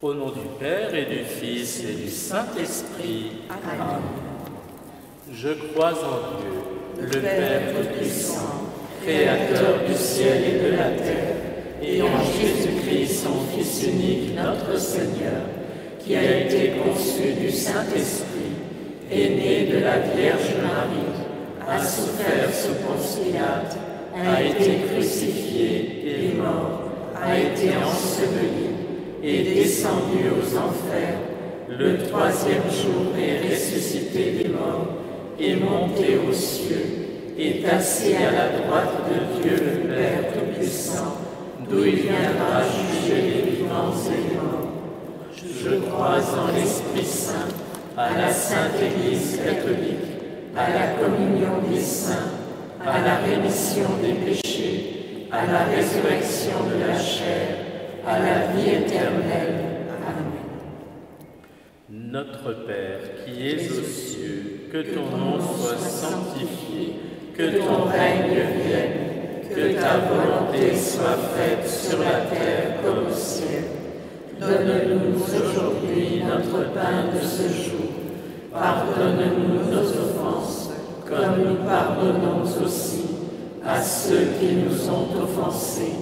Au nom du Père et du Fils et du Saint-Esprit. Amen. Je crois en Dieu, le Père Tout-Puissant, Créateur du ciel et de la terre, et en Jésus-Christ, son Fils unique, notre Seigneur, qui a été conçu du Saint-Esprit, est né de la Vierge Marie, a souffert sous Ponce Pilate, a été crucifié et mort, a été enseveli, est descendu aux enfers, le troisième jour est ressuscité des morts, est monté aux cieux, est assis à la droite de Dieu le Père Tout-Puissant, d'où il viendra juger les vivants et les morts. Je crois en l'Esprit Saint, à la Sainte Église catholique, à la communion des saints, à la rémission des péchés, à la résurrection de la chair, à la vie éternelle. Amen. Notre Père, qui es aux cieux, que ton nom soit sanctifié, que ton règne vienne, que ta volonté soit faite sur la terre comme au ciel. Donne-nous aujourd'hui notre pain de ce jour. Pardonne-nous nos offenses, comme nous pardonnons aussi à ceux qui nous ont offensés.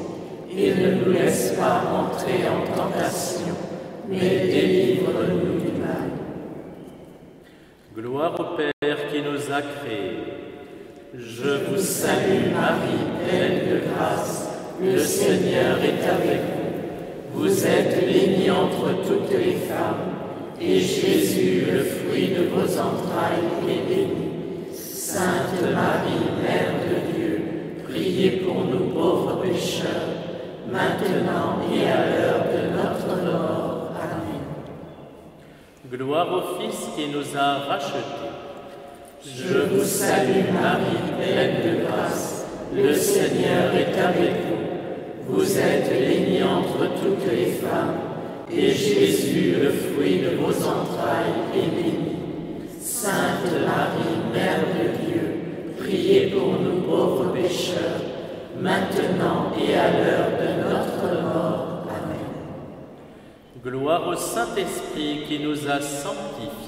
Et ne nous laisse pas entrer en tentation, mais délivre-nous du mal. Gloire au Père qui nous a créés. Je vous salue Marie, pleine de grâce, le Seigneur est avec vous. Vous êtes bénie entre toutes les femmes, et Jésus, le fruit de vos entrailles, est béni. Sainte Marie, Mère de Dieu, priez pour nous pauvres pécheurs, maintenant et à l'heure de notre mort. Amen. Gloire au Fils qui nous a rachetés. Je vous salue Marie, pleine de grâce, le Seigneur est avec vous. Vous êtes bénie entre toutes les femmes, et Jésus, le fruit de vos entrailles, est béni. Sainte Marie, Mère de Dieu, priez pour nous pauvres pécheurs, maintenant et à l'heure de notre mort. Amen. Gloire au Saint-Esprit qui nous a sanctifiés.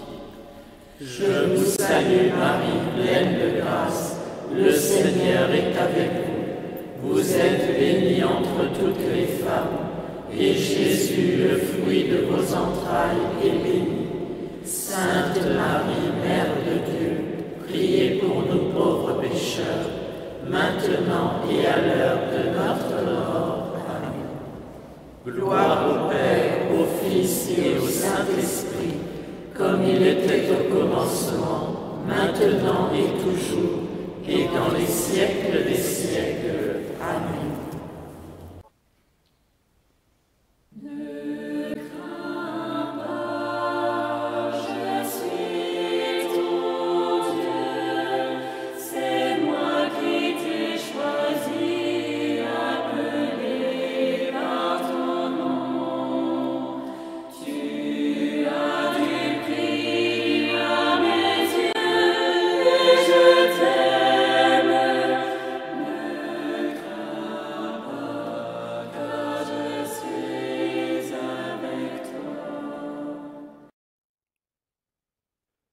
Je vous salue Marie, pleine de grâce, le Seigneur est avec vous. Vous êtes bénie entre toutes les femmes, et Jésus, le fruit de vos entrailles, est béni. Sainte Marie, Mère de Dieu, priez pour nous pauvres pécheurs, maintenant et à l'heure de notre mort. Amen. Gloire au Père, au Fils et au Saint-Esprit, comme il était au commencement, maintenant et toujours, et dans les siècles des siècles. Amen.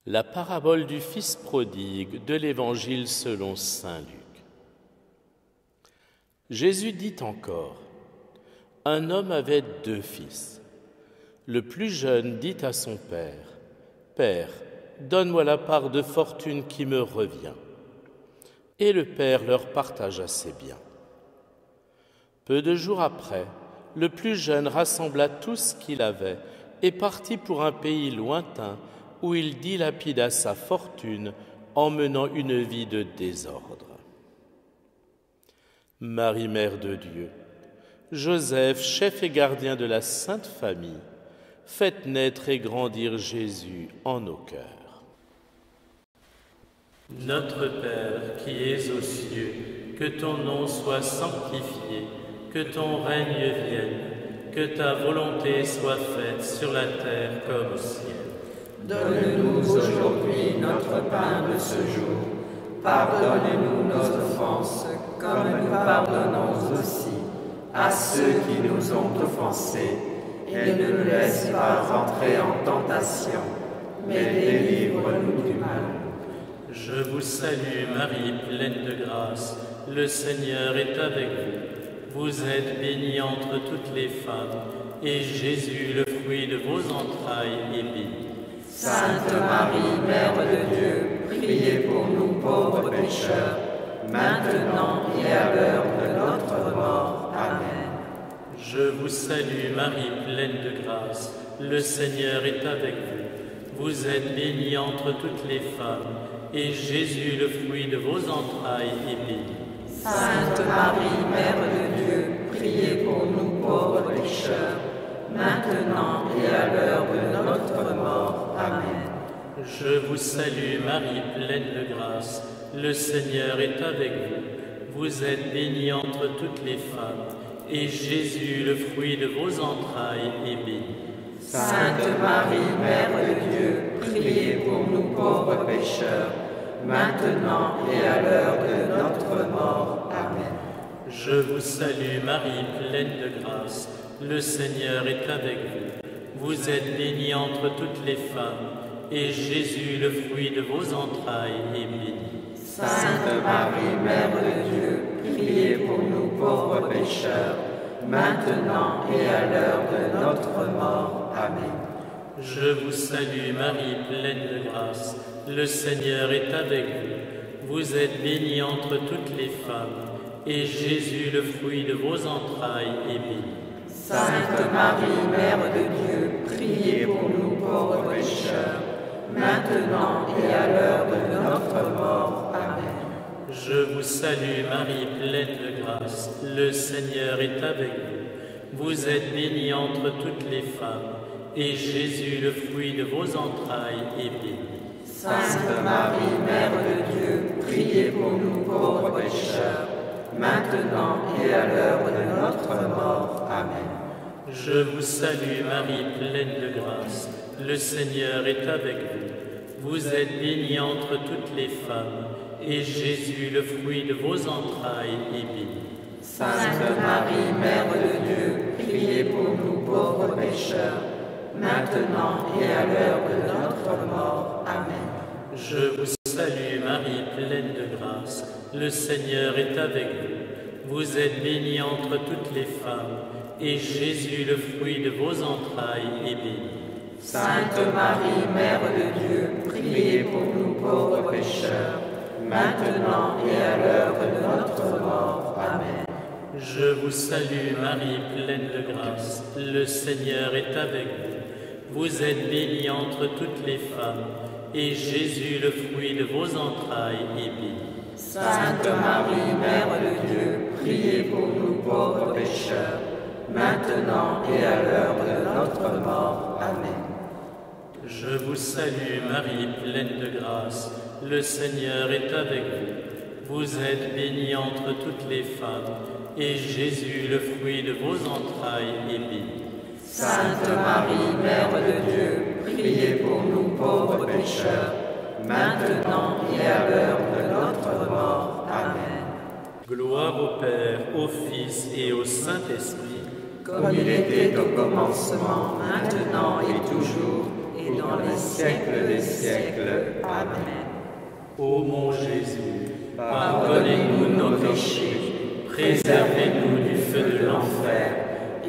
La parabole du Fils prodigue de l'Évangile selon saint Luc. Jésus dit encore, « Un homme avait 2 fils. Le plus jeune dit à son père, « Père, donne-moi la part de fortune qui me revient. » Et le père leur partagea ses biens. Peu de jours après, le plus jeune rassembla tout ce qu'il avait et partit pour un pays lointain, où il dilapida sa fortune en menant une vie de désordre. Marie, Mère de Dieu, Joseph, chef et gardien de la Sainte Famille, faites naître et grandir Jésus en nos cœurs. Notre Père qui es aux cieux, que ton nom soit sanctifié, que ton règne vienne, que ta volonté soit faite sur la terre comme au ciel. Donne-nous aujourd'hui notre pain de ce jour. Pardonne-nous nos offenses, comme nous pardonnons aussi à ceux qui nous ont offensés. et ne nous laisse pas entrer en tentation, mais délivre-nous du mal. Je vous salue Marie, pleine de grâce, le Seigneur est avec vous. Vous êtes bénie entre toutes les femmes, et Jésus, le fruit de vos entrailles, est béni. Sainte Marie, Mère de Dieu, priez pour nous pauvres pécheurs, maintenant et à l'heure de notre mort. Amen. Je vous salue Marie, pleine de grâce, le Seigneur est avec vous. Vous êtes bénie entre toutes les femmes, et Jésus, le fruit de vos entrailles, est béni. Sainte Marie, Mère de Dieu, priez pour nous pauvres pécheurs, maintenant et à l'heure de notre mort. Amen. Je vous salue Marie, pleine de grâce, le Seigneur est avec vous. Vous êtes bénie entre toutes les femmes, et Jésus, le fruit de vos entrailles, est béni. Sainte Marie, Mère de Dieu, priez pour nous pauvres pécheurs, maintenant et à l'heure de notre mort. Amen. Je vous salue Marie, pleine de grâce, le Seigneur est avec vous. Vous êtes bénie entre toutes les femmes, et Jésus, le fruit de vos entrailles, est béni. Sainte Marie, Mère de Dieu, priez pour nous pauvres pécheurs, maintenant et à l'heure de notre mort. Amen. Je vous salue Marie, pleine de grâce, le Seigneur est avec vous. Vous êtes bénie entre toutes les femmes, et Jésus, le fruit de vos entrailles, est béni. Sainte Marie, Mère de Dieu, priez pour nous pauvres pécheurs, maintenant et à l'heure de notre mort. Amen. Je vous salue Marie, pleine de grâce, le Seigneur est avec vous. Vous êtes bénie entre toutes les femmes, et Jésus, le fruit de vos entrailles, est béni. Sainte Marie, Mère de Dieu, priez pour nous pauvres pécheurs, maintenant et à l'heure de notre mort. Amen. Je vous salue Marie, pleine de grâce, le Seigneur est avec vous. Vous êtes bénie entre toutes les femmes, et Jésus, le fruit de vos entrailles, est béni. Sainte Marie, Mère de Dieu, priez pour nous pauvres pécheurs, maintenant et à l'heure de notre mort. Amen. Je vous salue Marie, pleine de grâce, le Seigneur est avec vous. Vous êtes bénie entre toutes les femmes, et Jésus, le fruit de vos entrailles, est béni. Sainte Marie, Mère de Dieu, priez pour nous pauvres pécheurs, maintenant et à l'heure de notre mort. Amen. Je vous salue Marie, pleine de grâce, le Seigneur est avec vous. Vous êtes bénie entre toutes les femmes, et Jésus, le fruit de vos entrailles, est béni. Sainte Marie, Mère de Dieu, priez pour nous pauvres pécheurs, maintenant et à l'heure de notre mort. Amen. Je vous salue Marie, pleine de grâce, le Seigneur est avec vous. Vous êtes bénie entre toutes les femmes, et Jésus, le fruit de vos entrailles, est béni. Sainte Marie, Mère de Dieu, priez pour nous pauvres pécheurs, maintenant et à l'heure de notre mort. Amen. Gloire au Père, au Fils et au Saint-Esprit, comme il était au commencement, maintenant et toujours, et dans les siècles des siècles. Amen. Ô mon Jésus, pardonnez-nous nos péchés, préservez-nous du feu de l'enfer,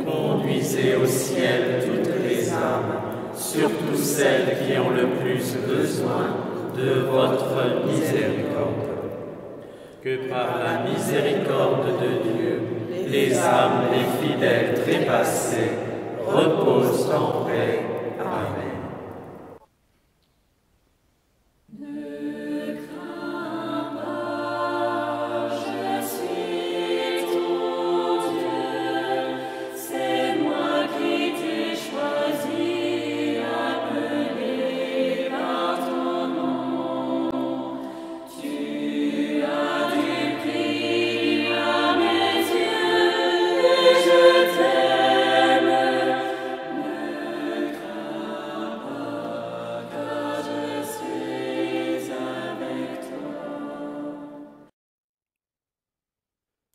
conduisez au ciel toutes les âmes, surtout celles qui ont le plus besoin de votre miséricorde. Que par la miséricorde de Dieu, les âmes des fidèles trépassés reposent en paix. Amen.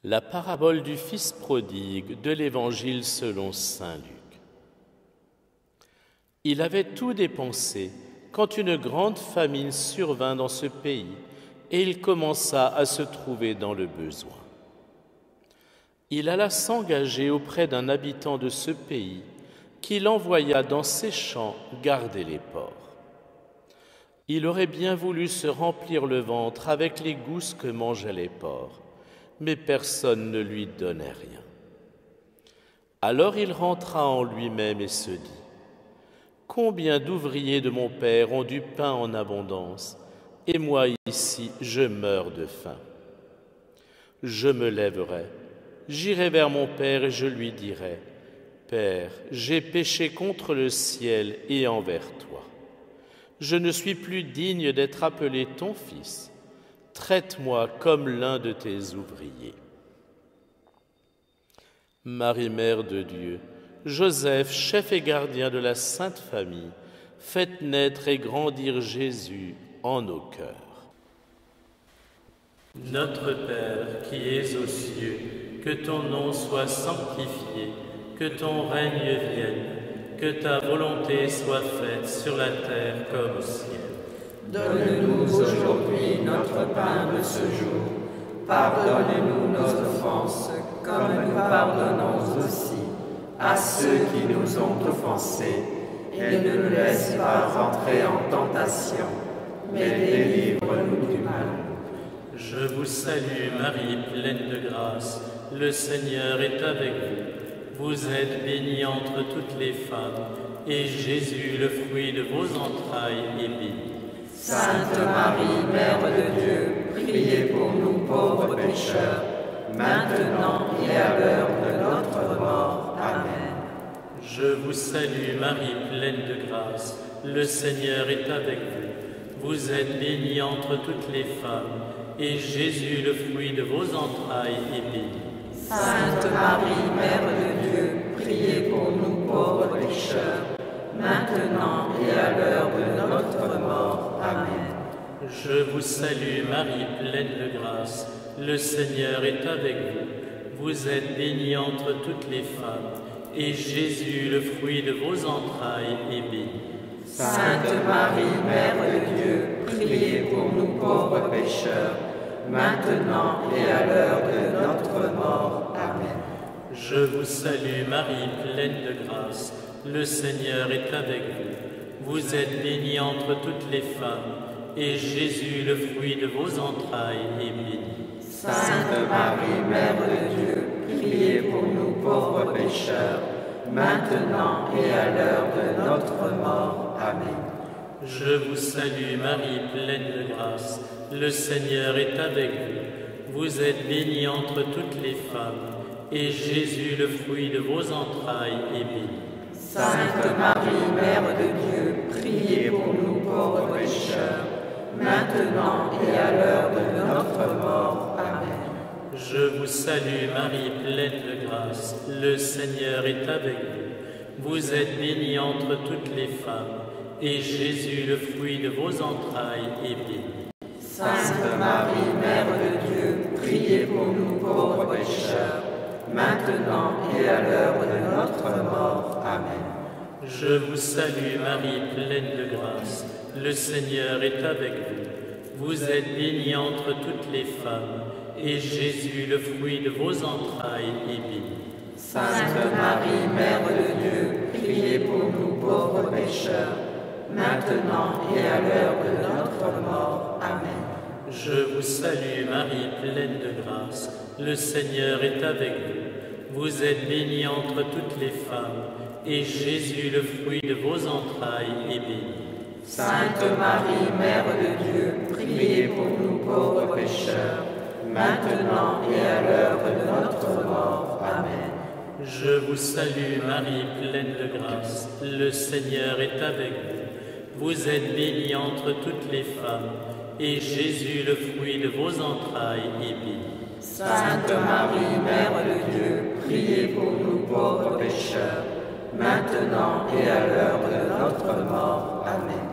La parabole du Fils prodigue de l'Évangile selon saint Luc. Il avait tout dépensé quand une grande famine survint dans ce pays et il commença à se trouver dans le besoin. Il alla s'engager auprès d'un habitant de ce pays qui l'envoya dans ses champs garder les porcs. Il aurait bien voulu se remplir le ventre avec les gousses que mangeaient les porcs, mais personne ne lui donnait rien. Alors il rentra en lui-même et se dit : « Combien d'ouvriers de mon père ont du pain en abondance, et moi ici je meurs de faim. Je me lèverai, j'irai vers mon père et je lui dirai : Père, j'ai péché contre le ciel et envers toi. Je ne suis plus digne d'être appelé ton fils. Traite-moi comme l'un de tes ouvriers. » Marie, Mère de Dieu, Joseph, chef et gardien de la Sainte Famille, faites naître et grandir Jésus en nos cœurs. Notre Père qui es aux cieux, que ton nom soit sanctifié, que ton règne vienne, que ta volonté soit faite sur la terre comme au ciel. Donne-nous aujourd'hui notre pain de ce jour. Pardonne-nous nos offenses, comme nous pardonnons aussi à ceux qui nous ont offensés. Et ne nous laisse pas entrer en tentation, mais délivre-nous du mal. Je vous salue Marie, pleine de grâce, le Seigneur est avec vous. Vous êtes bénie entre toutes les femmes, et Jésus, le fruit de vos entrailles, est béni. Sainte Marie, Mère de Dieu, priez pour nous pauvres pécheurs, maintenant et à l'heure de notre mort. Amen. Je vous salue Marie, pleine de grâce, le Seigneur est avec vous. Vous êtes bénie entre toutes les femmes, et Jésus, le fruit de vos entrailles, est béni. Sainte Marie, Mère de Dieu, priez pour nous pauvres pécheurs, maintenant et à l'heure de notre mort. Amen. Je vous salue Marie, pleine de grâce, le Seigneur est avec vous. Vous êtes bénie entre toutes les femmes, et Jésus, le fruit de vos entrailles, est béni. Sainte Marie, Mère de Dieu, priez pour nous pauvres pécheurs, maintenant et à l'heure de notre mort. Amen. Je vous salue Marie, pleine de grâce, le Seigneur est avec vous. Vous êtes bénie entre toutes les femmes, et Jésus, le fruit de vos entrailles, est béni. Sainte Marie, Mère de Dieu, priez pour nous pauvres pécheurs, maintenant et à l'heure de notre mort. Amen. Je vous salue Marie, pleine de grâce, le Seigneur est avec vous. Vous êtes bénie entre toutes les femmes, et Jésus, le fruit de vos entrailles, est béni. Sainte Marie, Mère de Dieu, priez pour nous pauvres pécheurs, maintenant et à l'heure de notre mort. Amen. Je vous salue Marie, pleine de grâce, le Seigneur est avec vous. Vous êtes bénie entre toutes les femmes, et Jésus, le fruit de vos entrailles, est béni. Sainte Marie, Mère de Dieu, priez pour nous pauvres pécheurs, maintenant et à l'heure de notre mort. Amen. Je vous salue Marie, pleine de grâce, le Seigneur est avec vous. Vous êtes bénie entre toutes les femmes, et Jésus, le fruit de vos entrailles, est béni. Sainte Marie, Mère de Dieu, priez pour nous pauvres pécheurs, maintenant et à l'heure de notre mort. Amen. Je vous salue Marie, pleine de grâce, le Seigneur est avec vous. Vous êtes bénie entre toutes les femmes, et Jésus, le fruit de vos entrailles, est béni. Sainte Marie, Mère de Dieu, priez pour nous pauvres pécheurs, maintenant et à l'heure de notre mort. Amen. Je vous salue Marie, pleine de grâce, le Seigneur est avec vous. Vous êtes bénie entre toutes les femmes, et Jésus, le fruit de vos entrailles, est béni. Sainte Marie, Mère de Dieu, priez pour nous pauvres pécheurs, maintenant et à l'heure de notre mort. Amen.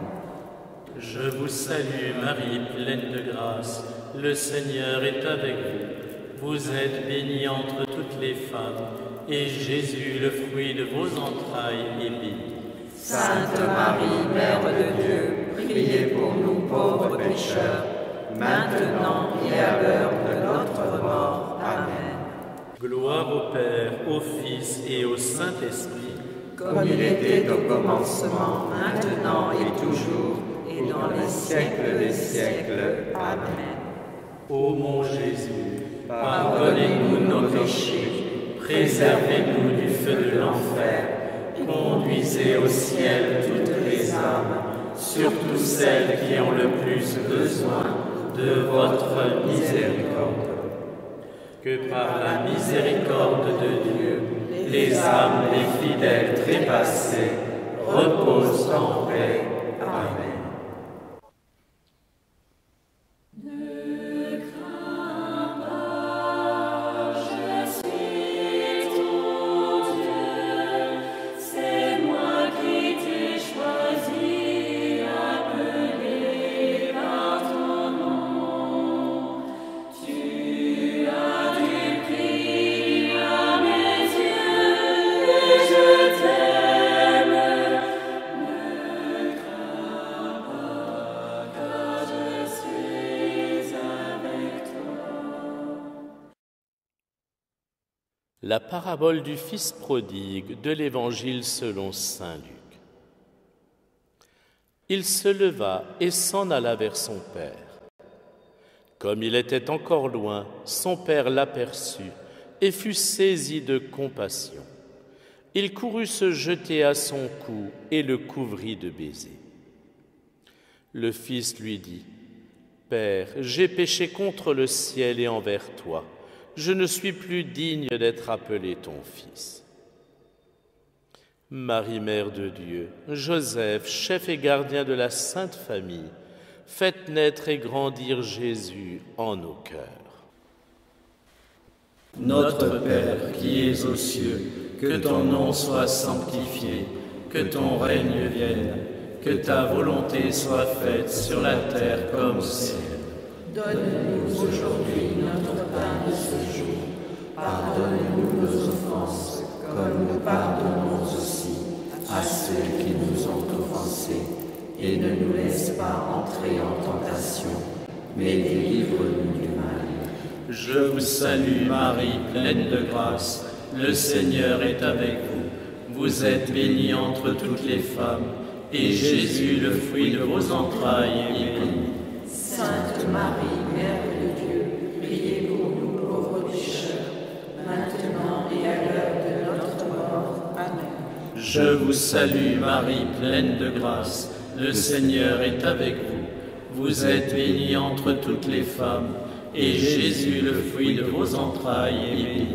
Je vous salue Marie, pleine de grâce, le Seigneur est avec vous. Vous êtes bénie entre toutes les femmes, et Jésus, le fruit de vos entrailles, est béni. Sainte Marie, Mère de Dieu, priez pour nous pauvres pécheurs, maintenant et à l'heure de notre mort. Amen. Gloire au Père, au Fils et au Saint-Esprit, comme il était au commencement, maintenant et toujours, et dans les siècles des siècles. Amen. Ô mon Jésus, pardonnez-nous nos péchés, préservez-nous du feu de l'enfer, conduisez au ciel toutes les âmes, surtout celles qui ont le plus besoin de votre miséricorde. Que par la miséricorde de Dieu, les âmes des fidèles trépassés reposent en paix. Amen. La parabole du Fils prodigue de l'Évangile selon saint Luc. Il se leva et s'en alla vers son père. Comme il était encore loin, son père l'aperçut et fut saisi de compassion. Il courut se jeter à son cou et le couvrit de baisers. Le fils lui dit : « Père, j'ai péché contre le ciel et envers toi. Je ne suis plus digne d'être appelé ton fils. » Marie, Mère de Dieu, Joseph, chef et gardien de la Sainte Famille, faites naître et grandir Jésus en nos cœurs. Notre Père qui es aux cieux, que ton nom soit sanctifié, que ton règne vienne, que ta volonté soit faite sur la terre comme au ciel. Donne-nous aujourd'hui notre pain de ce jour. Pardonne-nous nos offenses, comme nous pardonnons aussi à ceux qui nous ont offensés. Et ne nous laisse pas entrer en tentation, mais délivre-nous du mal. Je vous salue Marie, pleine de grâce. Le Seigneur est avec vous. Vous êtes bénie entre toutes les femmes, et Jésus, le fruit de vos entrailles, est béni. Sainte Marie, Mère de Dieu, priez pour nous pauvres pécheurs, maintenant et à l'heure de notre mort. Amen. Je vous salue Marie, pleine de grâce. Le Seigneur est avec vous. Vous êtes bénie entre toutes les femmes, et Jésus, le fruit de vos entrailles, est béni.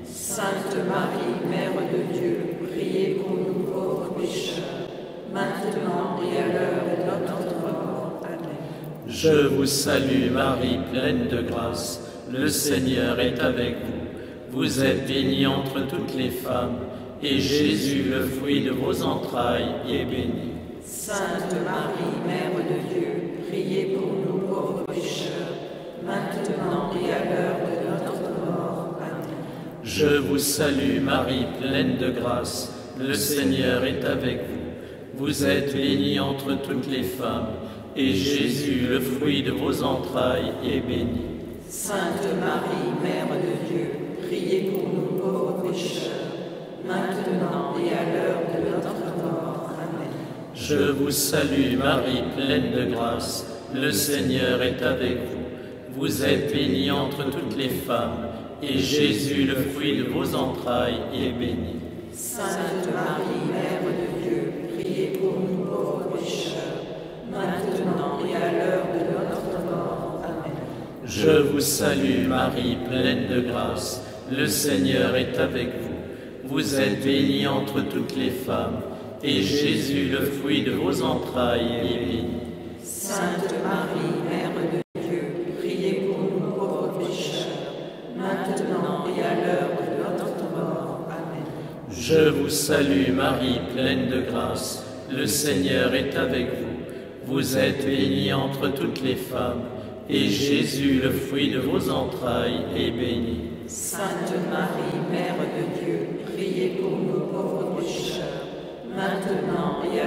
Sainte Marie, Mère de Dieu, priez pour nous pauvres pécheurs, maintenant et à l'heure de notre mort. Amen. Je vous salue Marie, pleine de grâce. Le Seigneur est avec vous. Vous êtes bénie entre toutes les femmes, et Jésus, le fruit de vos entrailles, est béni. Sainte Marie, Mère de Dieu, priez pour nous pauvres pécheurs, maintenant et à l'heure de notre mort. Amen. Je vous salue Marie, pleine de grâce. Le Seigneur est avec vous. Vous êtes bénie entre toutes les femmes, et Jésus, le fruit de vos entrailles, est béni. Sainte Marie, Mère de Dieu, priez pour nous pauvres pécheurs, maintenant et à l'heure de notre mort. Amen. Je vous salue Marie, pleine de grâce. Le Seigneur est avec vous. Vous êtes bénie entre toutes les femmes, et Jésus, le fruit de vos entrailles, est béni. Sainte Marie, Mère de Dieu, priez pour nous pauvres pécheurs, maintenant et à l'heure de notre mort. Amen. Je vous salue Marie, pleine de grâce. Le Seigneur est avec vous. Vous êtes bénie entre toutes les femmes, et Jésus, le fruit de vos entrailles, est béni. Sainte Marie, Mère de Dieu, priez pour nous pauvres pécheurs, maintenant et à l'heure de notre mort. Amen. Je vous salue Marie, pleine de grâce. Le Seigneur est avec vous. Vous êtes bénie entre toutes les femmes, et Jésus, le fruit de vos entrailles, est béni. Sainte Marie, Mère de Dieu, priez pour nous pauvres pécheurs, maintenant et à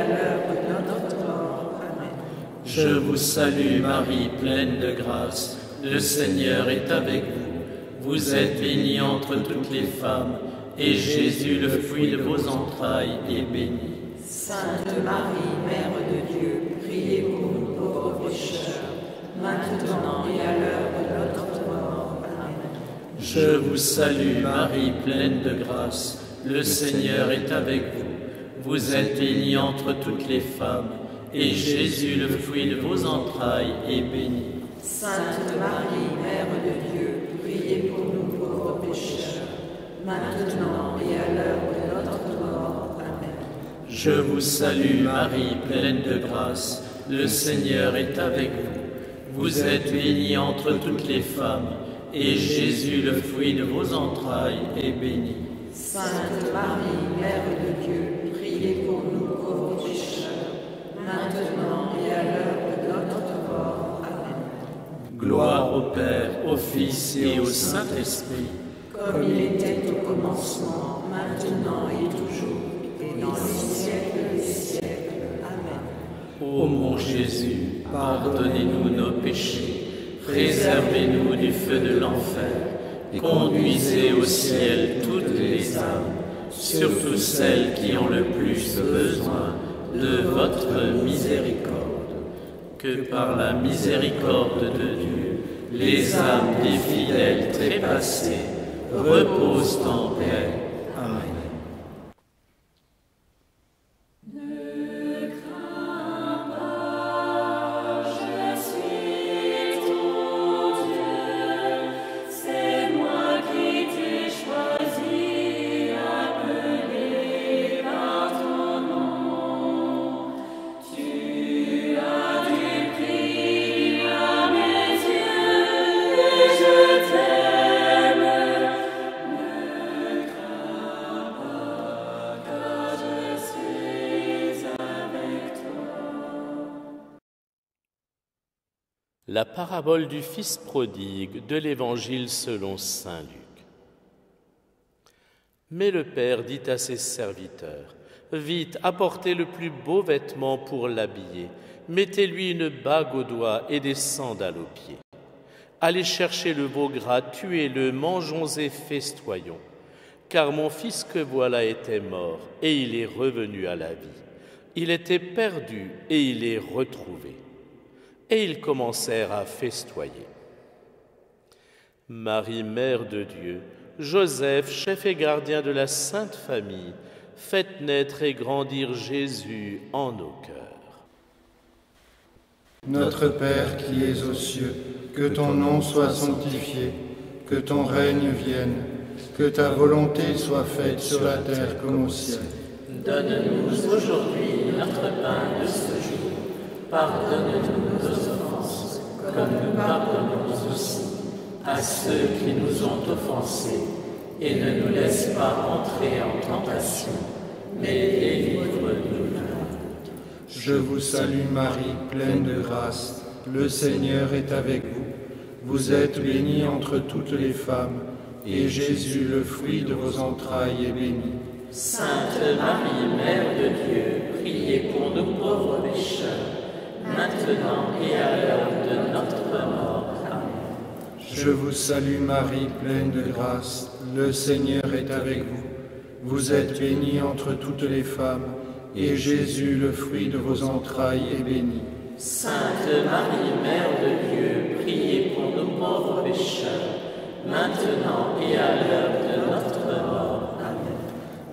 Je vous salue Marie, pleine de grâce, le Seigneur est avec vous. Vous êtes bénie entre toutes les femmes, et Jésus, le fruit de vos entrailles, est béni. Sainte Marie, Mère de Dieu, priez pour nous pauvres pécheurs, maintenant et à l'heure de notre mort. Amen. Je vous salue Marie, pleine de grâce, le Seigneur est avec vous. Vous êtes bénie entre toutes les femmes, et Jésus, le fruit de vos entrailles, est béni. Sainte Marie, Mère de Dieu, priez pour nous pauvres pécheurs, maintenant et à l'heure de notre mort. Amen. Je vous salue Marie, pleine de grâce, le Seigneur est avec vous. Vous êtes bénie entre toutes les femmes, et Jésus, le fruit de vos entrailles, est béni. Sainte Marie, Mère de Dieu, priez pour nous pauvres pécheurs, maintenant et à l'heure de notre mort. Amen. Gloire au Père, au Fils et au Saint-Esprit, comme il était au commencement, maintenant et toujours, et dans les siècles des siècles. Amen. Ô mon Jésus, pardonnez-nous nos péchés, préservez-nous du feu de l'enfer, conduisez au ciel toutes les âmes, surtout celles qui ont le plus besoin de votre miséricorde. Que par la miséricorde de Dieu, les âmes des fidèles trépassés reposent en paix. Amen. La parabole du Fils prodigue de l'Évangile selon saint Luc. Mais le Père dit à ses serviteurs, « Vite, apportez le plus beau vêtement pour l'habiller, mettez-lui une bague au doigt et des sandales aux pieds. Allez chercher le veau gras, tuez-le, mangeons et festoyons. Car mon fils que voilà était mort, et il est revenu à la vie. Il était perdu, et il est retrouvé. » Et ils commencèrent à festoyer. Marie, Mère de Dieu, Joseph, chef et gardien de la Sainte Famille, faites naître et grandir Jésus en nos cœurs. Notre Père qui es aux cieux, que ton nom soit sanctifié, que ton règne vienne, que ta volonté soit faite sur la terre comme au ciel. Donne-nous aujourd'hui notre pain de ce jour. Pardonne-nous nos offenses, comme nous pardonnons aussi à ceux qui nous ont offensés, et ne nous laisse pas entrer en tentation, mais délivre-nous du mal. Je vous salue Marie, pleine de grâce, le Seigneur est avec vous. Vous êtes bénie entre toutes les femmes, et Jésus, le fruit de vos entrailles, est béni. Sainte Marie, Mère de Dieu, priez pour nous pauvres pécheurs, maintenant et à l'heure de notre mort. Amen. Je vous salue Marie, pleine de grâce, le Seigneur est avec vous. Vous êtes bénie entre toutes les femmes, et Jésus, le fruit de vos entrailles, est béni. Sainte Marie, Mère de Dieu, priez pour nous pauvres pécheurs, maintenant et à l'heure de notre mort. Amen.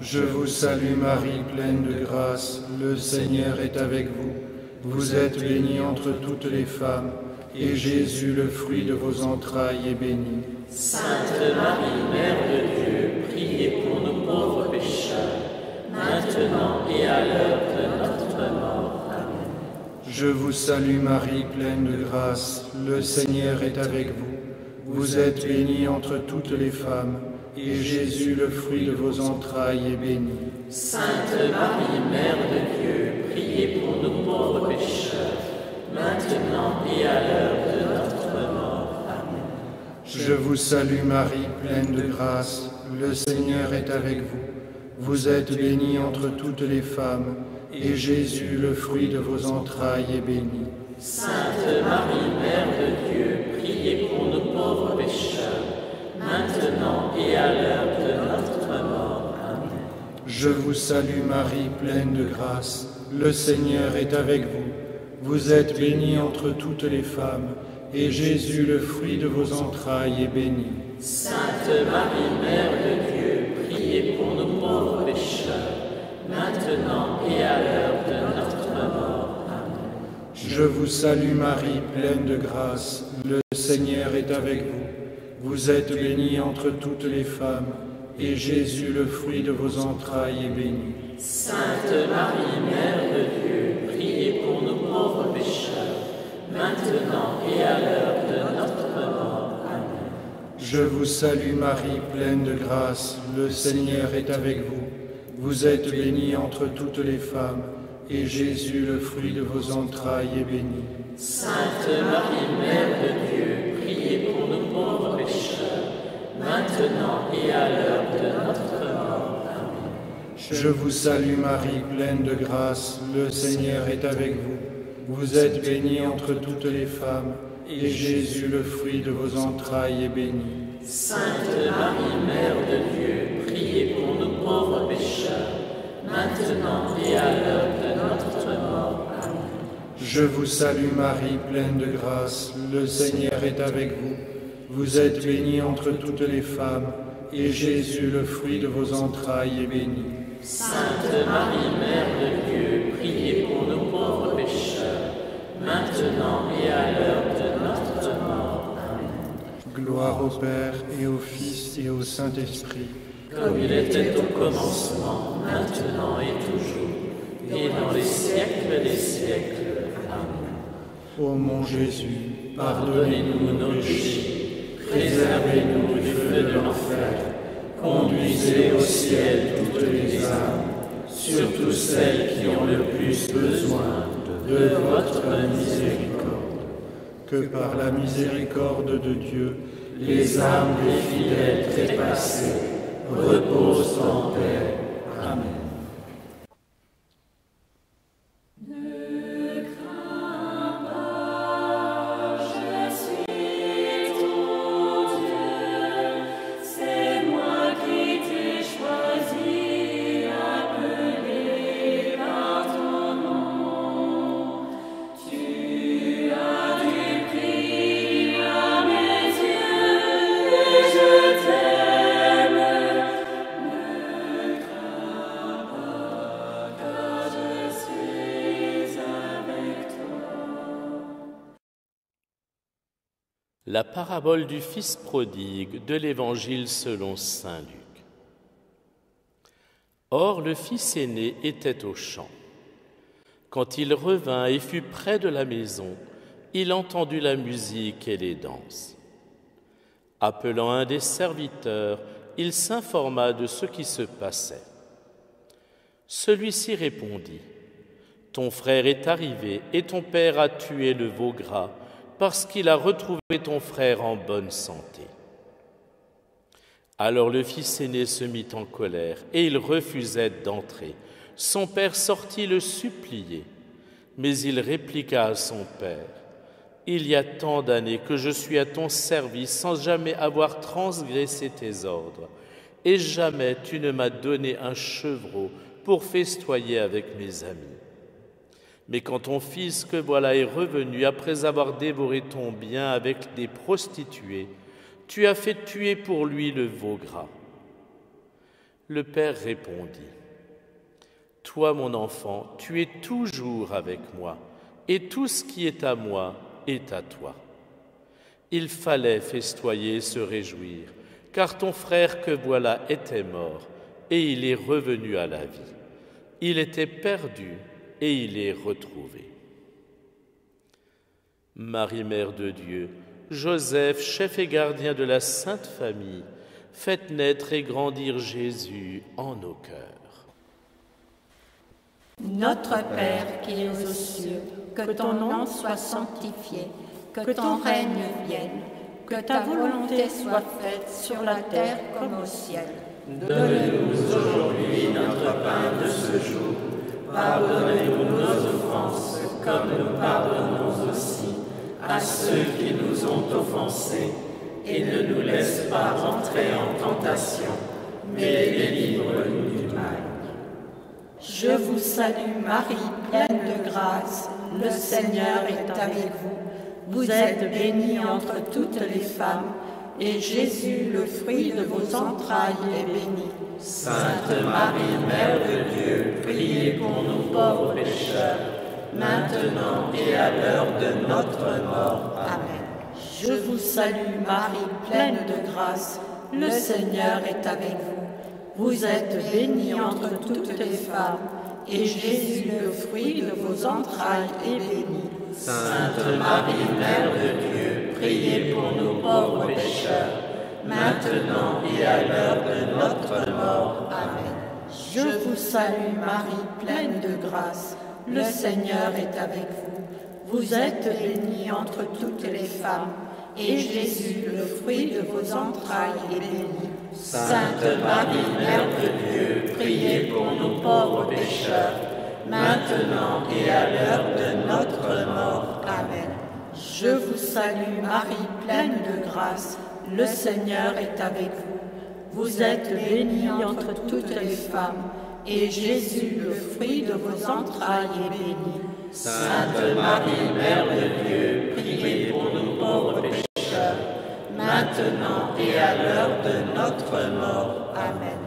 Je vous salue Marie, pleine de grâce, le Seigneur est avec vous. Vous êtes bénie entre toutes les femmes, et Jésus, le fruit de vos entrailles, est béni. Sainte Marie, Mère de Dieu, priez pour nous pauvres pécheurs, maintenant et à l'heure de notre mort. Amen. Je vous salue Marie, pleine de grâce, le Seigneur est avec vous. Vous êtes bénie entre toutes les femmes, et Jésus, le fruit de vos entrailles, est béni. Sainte Marie, Mère de Dieu, priez pour nous pauvres pécheurs, maintenant et à l'heure de notre mort. Amen. Je vous salue Marie, pleine de grâce, le Seigneur est avec vous. Vous êtes bénie entre toutes les femmes, et Jésus, le fruit de vos entrailles, est béni. Sainte Marie, Mère de Dieu, priez pour nos pauvres pécheurs, maintenant et à l'heure de notre mort. Amen. Je vous salue Marie, pleine de grâce, le Seigneur est avec vous. Vous êtes bénie entre toutes les femmes, et Jésus, le fruit de vos entrailles, est béni. Sainte Marie, Mère de Dieu, priez pour nos pauvres pécheurs, maintenant et à l'heure de notre mort. Amen. Je vous salue Marie, pleine de grâce, le Seigneur est avec vous. Vous êtes bénie entre toutes les femmes, et Jésus, le fruit de vos entrailles, est béni. Sainte Marie, Mère de Dieu, priez pour nos pauvres pécheurs, maintenant et à l'heure de notre mort. Amen. Je vous salue Marie, pleine de grâce, le Seigneur est avec vous. Vous êtes bénie entre toutes les femmes, et Jésus, le fruit de vos entrailles, est béni. Sainte Marie, Mère de Dieu, priez pour nos pauvres pécheurs, maintenant et à l'heure de notre mort. Amen. Je vous salue Marie, pleine de grâce, le Seigneur est avec vous. Vous êtes bénie entre toutes les femmes, et Jésus, le fruit de vos entrailles, est béni. Sainte Marie, Mère de Dieu, priez pour nos pauvres pécheurs, maintenant et à l'heure de notre mort. Amen. Je vous salue Marie, pleine de grâce, le Seigneur est avec vous. Vous êtes bénie entre toutes les femmes, et Jésus, le fruit de vos entrailles, est béni. Sainte Marie, Mère de Dieu, priez pour nos pauvres pécheurs, maintenant et à l'heure de notre mort. Amen. Gloire au Père, et au Fils, et au Saint-Esprit. Comme il était au commencement, maintenant et toujours, et dans les siècles des siècles. Amen. Ô mon Jésus, Pardonnez-nous nos péchés, préservez-nous du feu de l'enfer, conduisez au ciel toutes les âmes, surtout celles qui ont le plus besoin de votre miséricorde. que par la miséricorde de Dieu, Les âmes des fidèles trépassés reposent en paix. Amen. La parabole du Fils prodigue de l'Évangile selon saint Luc. Or, le fils aîné était au champ. Quand il revint et fut près de la maison, il entendit la musique et les danses. Appelant un des serviteurs, il s'informa de ce qui se passait. Celui-ci répondit : « Ton frère est arrivé et ton père a tué le veau gras, parce qu'il a retrouvé ton frère en bonne santé. » Alors le fils aîné se mit en colère et il refusait d'entrer. Son père sortit le supplier, mais il répliqua à son père : « Il y a tant d'années que je suis à ton service sans jamais avoir transgressé tes ordres, et jamais tu ne m'as donné un chevreau pour festoyer avec mes amis. Mais quand ton fils que voilà est revenu après avoir dévoré ton bien avec des prostituées, tu as fait tuer pour lui le veau gras. » Le père répondit : « Toi, mon enfant, tu es toujours avec moi, et tout ce qui est à moi est à toi. » Il fallait festoyer et se réjouir, car ton frère que voilà était mort, et il est revenu à la vie. Il était perdu, et il est retrouvé. Marie, Mère de Dieu, Joseph, chef et gardien de la Sainte Famille, faites naître et grandir Jésus en nos cœurs. Notre Père qui es aux cieux, que ton nom soit sanctifié, que ton règne vienne, que ta volonté soit faite sur la terre comme au ciel. Donne-nous aujourd'hui notre pain de ce jour. Pardonnez-nous nos offenses, comme nous pardonnons aussi à ceux qui nous ont offensés, et ne nous laisse pas entrer en tentation, mais délivre-nous du mal. Je vous salue Marie, pleine de grâce, le Seigneur est avec vous. Vous êtes bénie entre toutes les femmes, et Jésus, le fruit de vos entrailles, est béni. Sainte Marie, Mère de Dieu, priez pour nous pauvres pécheurs, maintenant et à l'heure de notre mort. Amen. Je vous salue Marie, pleine de grâce, le Seigneur est avec vous. Vous êtes bénie entre toutes les femmes, et Jésus, le fruit de vos entrailles, est béni. Sainte Marie, Mère de Dieu, priez pour nous pauvres pécheurs, maintenant et à l'heure de notre mort. Amen. Je vous salue Marie, pleine de grâce, le Seigneur est avec vous. Vous êtes bénie entre toutes les femmes, et Jésus, le fruit de vos entrailles, est béni. Sainte Marie, Mère de Dieu, priez pour nous pauvres pécheurs, maintenant et à l'heure de notre mort. Amen. Je vous salue Marie, pleine de grâce, le Seigneur est avec vous. Vous êtes bénie entre toutes les femmes, et Jésus, le fruit de vos entrailles, est béni. Sainte Marie, Mère de Dieu, priez pour nous pauvres pécheurs, maintenant et à l'heure de notre mort. Amen.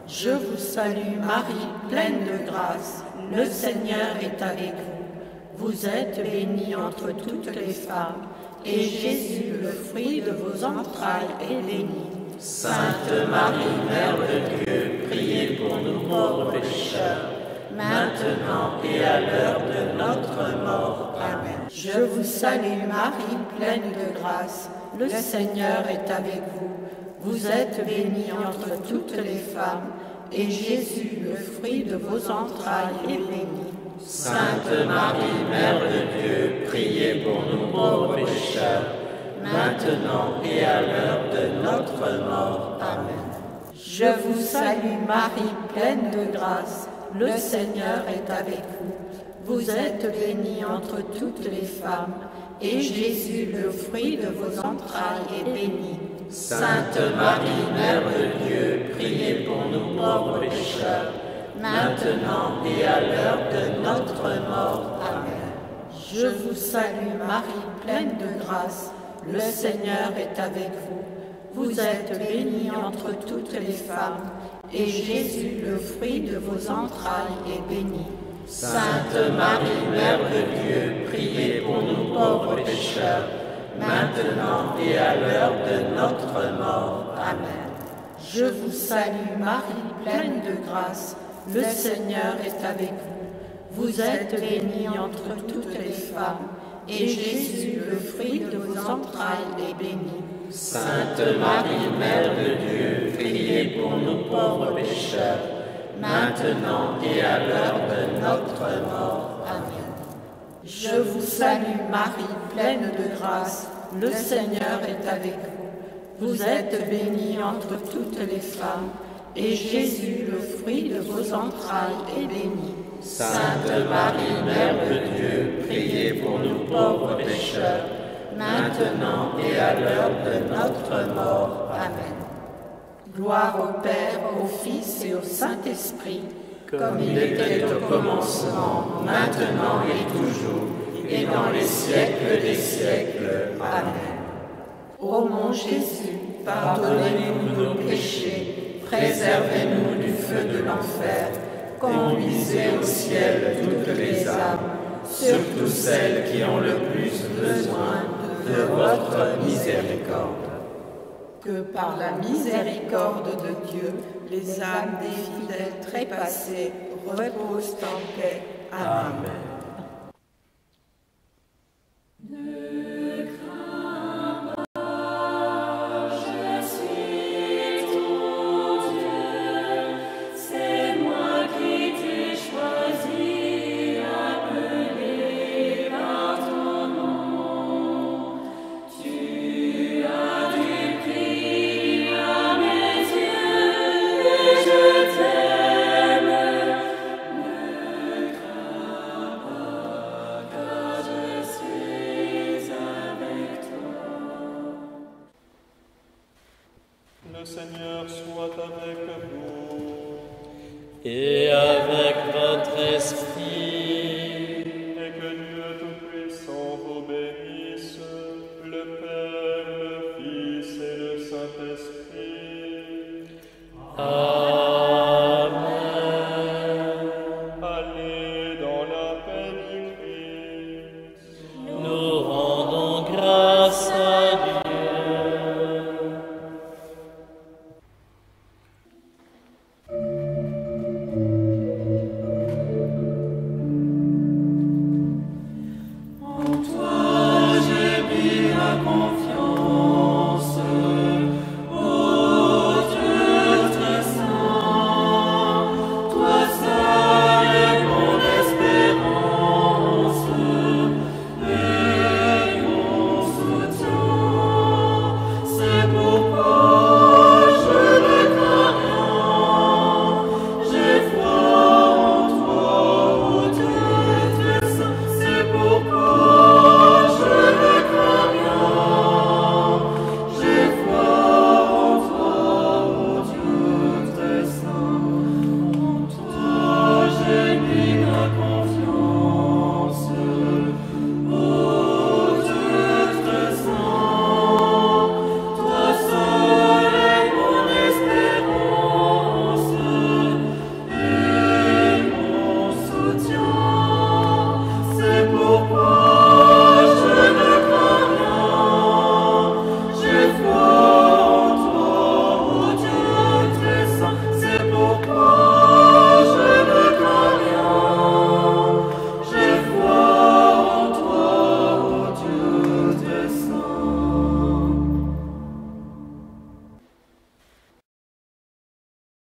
Je vous salue Marie, pleine de grâce, le Seigneur est avec vous. Vous êtes bénie entre toutes les femmes, et Jésus, le fruit de vos entrailles, est béni. Sainte Marie, Mère de Dieu, priez pour nous pauvres pécheurs, maintenant et à l'heure de notre mort. Amen. Je vous salue Marie, pleine de grâce, le Seigneur est avec vous. Vous êtes bénie entre toutes les femmes, et Jésus, le fruit de vos entrailles, est béni. Sainte Marie, Mère de Dieu, priez pour nous pauvres pécheurs, maintenant et à l'heure de notre mort. Amen. Je vous salue Marie, pleine de grâce, le Seigneur est avec vous. Vous êtes bénie entre toutes les femmes, et Jésus, le fruit de vos entrailles, est béni. Sainte Marie, Mère de Dieu, priez pour nous pauvres pécheurs, maintenant et à l'heure de notre mort. Amen. Je vous salue Marie, pleine de grâce, le Seigneur est avec vous. Vous êtes bénie entre toutes les femmes, et Jésus, le fruit de vos entrailles, est béni. Sainte Marie, Mère de Dieu, priez pour nous pauvres pécheurs, maintenant et à l'heure de notre mort. Amen. Je vous salue Marie, pleine de grâce, le Seigneur est avec vous. Vous êtes bénie entre toutes les femmes, et Jésus, le fruit de vos entrailles, est béni. Sainte Marie, Mère de Dieu, priez pour nous pauvres pécheurs, maintenant et à l'heure de notre mort. Amen. Je vous salue Marie, pleine de grâce, le Seigneur est avec vous. Vous êtes bénie entre toutes les femmes, et Jésus, le fruit de vos entrailles, est béni. Sainte Marie, Mère de Dieu, priez pour nous pauvres pécheurs, maintenant et à l'heure de notre mort. Amen. Gloire au Père, au Fils et au Saint-Esprit, comme il était au commencement, maintenant et toujours, et dans les siècles des siècles. Amen. Ô mon Jésus, pardonnez-nous nos péchés, préservez-nous du feu de l'enfer, conduisez au ciel toutes les âmes, surtout celles qui ont le plus besoin de votre miséricorde. Que par la miséricorde de Dieu, les âmes des fidèles trépassés reposent en paix. Amen. Saint-Esprit,